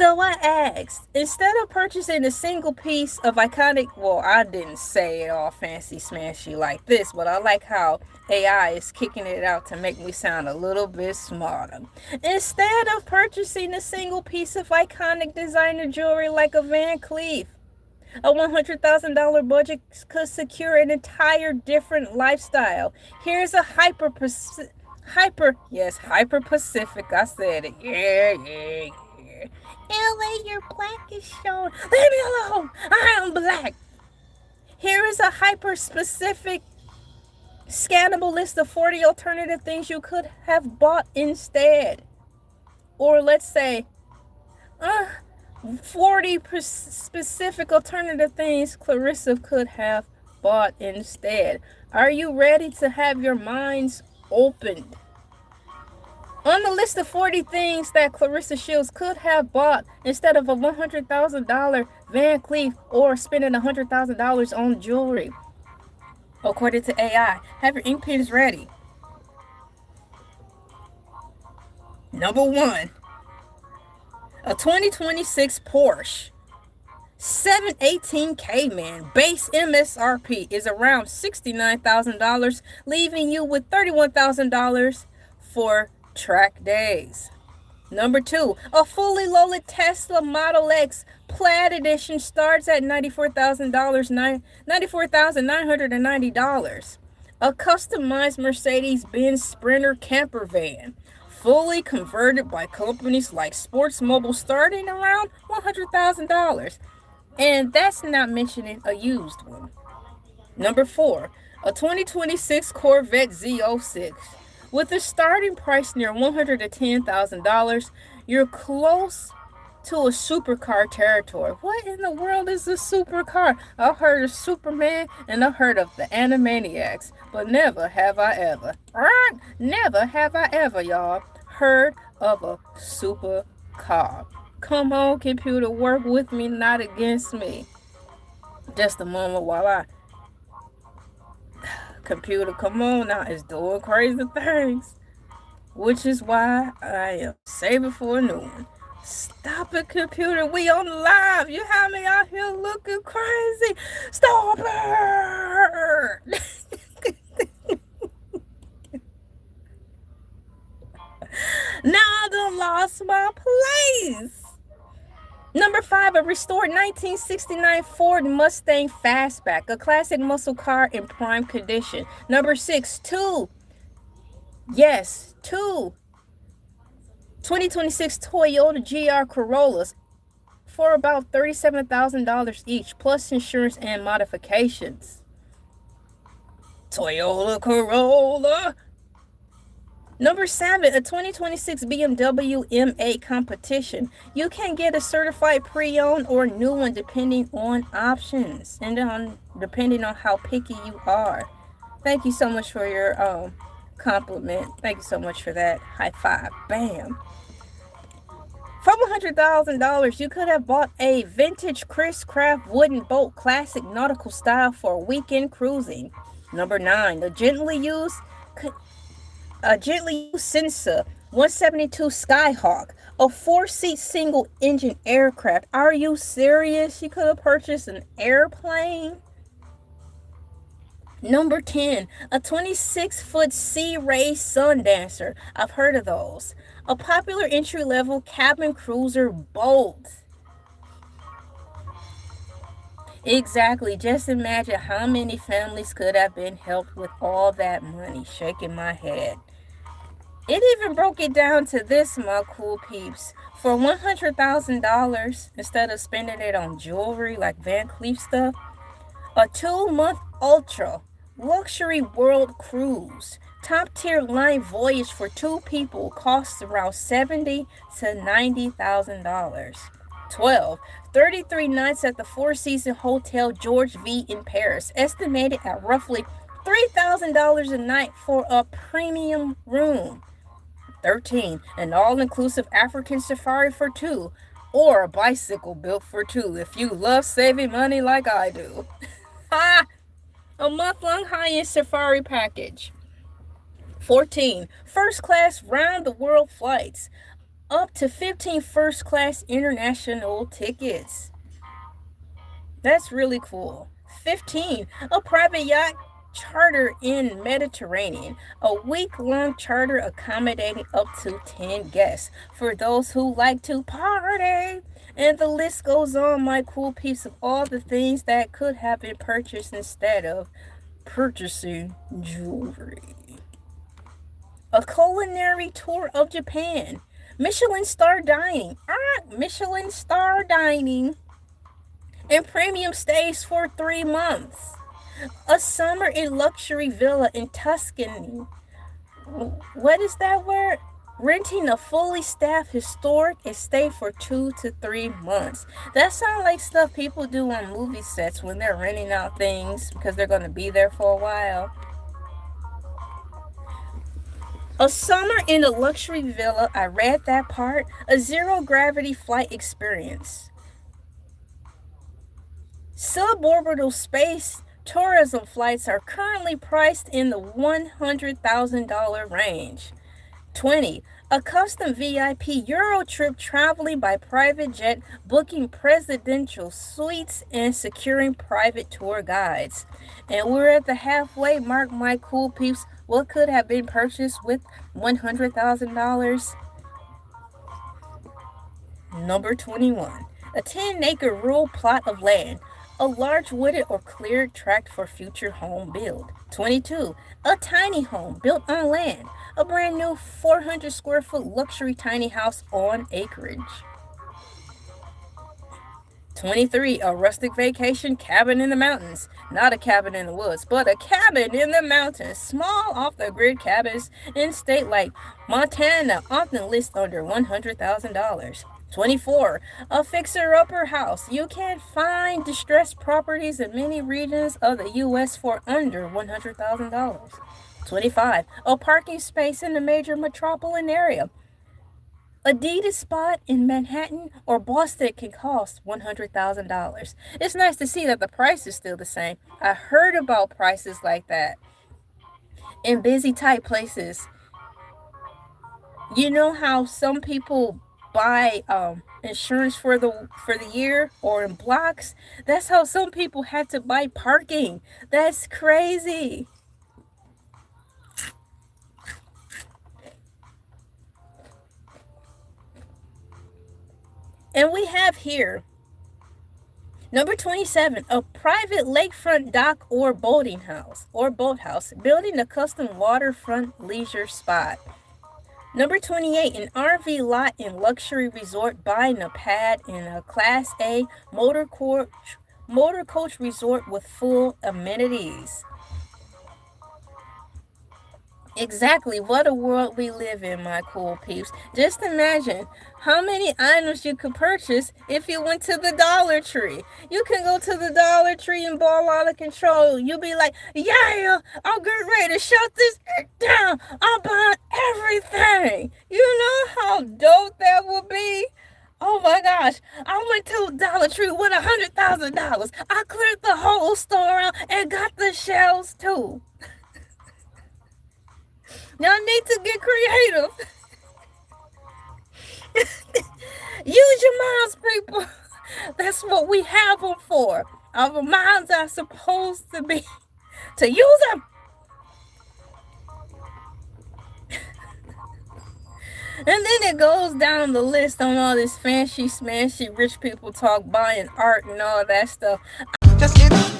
So I asked, instead of purchasing a single piece of iconic, well, I didn't say it all fancy smashy like this, but I like how AI is kicking it out to make me sound a little bit smarter. Instead of purchasing a single piece of iconic designer jewelry like a Van Cleef, a $100,000 budget could secure an entire different lifestyle. Here's a hyper Pacific. I said it. Yeah. LA, your black is shown. Leave me alone. I am black. Here is a hyper specific scannable list of 40 alternative things you could have bought instead. Or let's say, 40 specific alternative things Clarissa could have bought instead. Are you ready to have your minds opened? On the list of 40 things that Clarissa Shields could have bought instead of a $100,000 Van Cleef or spending $100,000 on jewelry, according to AI. Have your ink pens ready. Number 1, a 2026 Porsche 718 Cayman. Base MSRP is around $69,000, leaving you with $31,000 for track days. Number 2, a fully loaded Tesla Model X Plaid Edition starts at $94,990. A customized Mercedes-Benz Sprinter camper van, fully converted by companies like Sports Mobile, starting around $100,000. And that's not mentioning a used one. Number 4, a 2026 Corvette Z06. With a starting price near $110,000, you're close to a supercar territory. What in the world is a supercar? I've heard of Superman and I've heard of the Animaniacs, but never have I ever, never have I ever, y'all, heard of a supercar. Come on, computer, work with me, not against me. Just a moment while I... Computer, come on now, it's doing crazy things. Which is why I am saving for a new one. Stop it, computer, we on live. You have me out here looking crazy. Stop it. Now I done lost my place. Number 5, a restored 1969 Ford Mustang Fastback, a classic muscle car in prime condition. Number 6, two 2026 Toyota GR Corollas for about $37,000 each, plus insurance and modifications. Toyota Corolla. Number 7, a 2026 BMW M8 Competition. You can get a certified pre-owned or new one depending on options and depending on how picky you are. Thank you so much for your compliment. Thank you so much for that. High five. Bam. For $100,000, you could have bought a vintage Chris Craft wooden boat, classic nautical style for weekend cruising. Number 9, a gently used Sensa 172 Skyhawk, a 4-seat single-engine aircraft. Are you serious? You could have purchased an airplane? Number 10, a 26-foot Sea Ray Sundancer. I've heard of those. A popular entry-level cabin cruiser boat. Exactly. Just imagine how many families could have been helped with all that money. Shaking my head. It even broke it down to this, my cool peeps. For $100,000, instead of spending it on jewelry like Van Cleef stuff, a 2-month ultra luxury world cruise, top tier line voyage for 2 people costs around $70,000 to $90,000. 12, 33 nights at the Four Seasons Hotel George V in Paris, estimated at roughly $3,000 a night for a premium room. 13, an all-inclusive African safari for 2, or a bicycle built for 2 if you love saving money like I do. A month-long high-end safari package. 14, first-class round-the-world flights. up to 15 first class international tickets. That's really cool. 15. A private yacht charter in Mediterranean. A week-long charter accommodating up to 10 guests for those who like to party. And the list goes on, my cool peeps, of all the things that could have been purchased instead of purchasing jewelry. A culinary tour of Japan. Michelin star dining. Michelin star dining. And premium stays for 3 months. A summer in luxury villa in Tuscany. What is that word? Renting a fully staffed historic estate for 2 to 3 months. That sounds like stuff people do on movie sets when they're renting out things because they're going to be there for a while. A summer in a luxury villa, I read that part. A zero-gravity flight experience. Suborbital space tourism flights are currently priced in the $100,000 range. 20. A custom VIP Euro trip traveling by private jet, booking presidential suites and securing private tour guides. And we're at the halfway mark, my cool peeps. What could have been purchased with $100,000? Number 21. A 10-acre rural plot of land. A large wooded or cleared tract for future home build. 22. A tiny home built on land. A brand new 400 square foot luxury tiny house on acreage. 23. A rustic vacation cabin in the mountains. Not a cabin in the woods, but a cabin in the mountains. Small off-the-grid cabins in state like Montana often list under $100,000. 24. A fixer-upper house. You can find distressed properties in many regions of the U.S. for under $100,000. 25. A parking space in a major metropolitan area. A deeded spot in Manhattan or Boston can cost $100,000. It's nice to see that the price is still the same. I heard about prices like that in busy, tight places. You know how some people buy insurance for the year or in blocks? That's how some people had to buy parking. That's crazy. And we have here number 27, a private lakefront dock or boating house or boathouse, building a custom waterfront leisure spot. Number 28, an RV lot in luxury resort, buying a pad in a Class A motor coach resort with full amenities. Exactly, what a world we live in, my cool peeps. Just imagine how many items you could purchase if you went to the Dollar Tree. You can go to the Dollar Tree and ball out of control. You'll be like, yeah, I'm getting ready to shut this down. I'm buying everything. You know how dope that would be? Oh my gosh, I went to Dollar Tree with $100,000. I cleared the whole store out and got the shelves too. Y'all need to get creative. Use your minds, people. That's what we have them for. Our minds are supposed to be to use them. And then it goes down the list on all this fancy, smashy, rich people talk, buying art and all that stuff. Just kidding.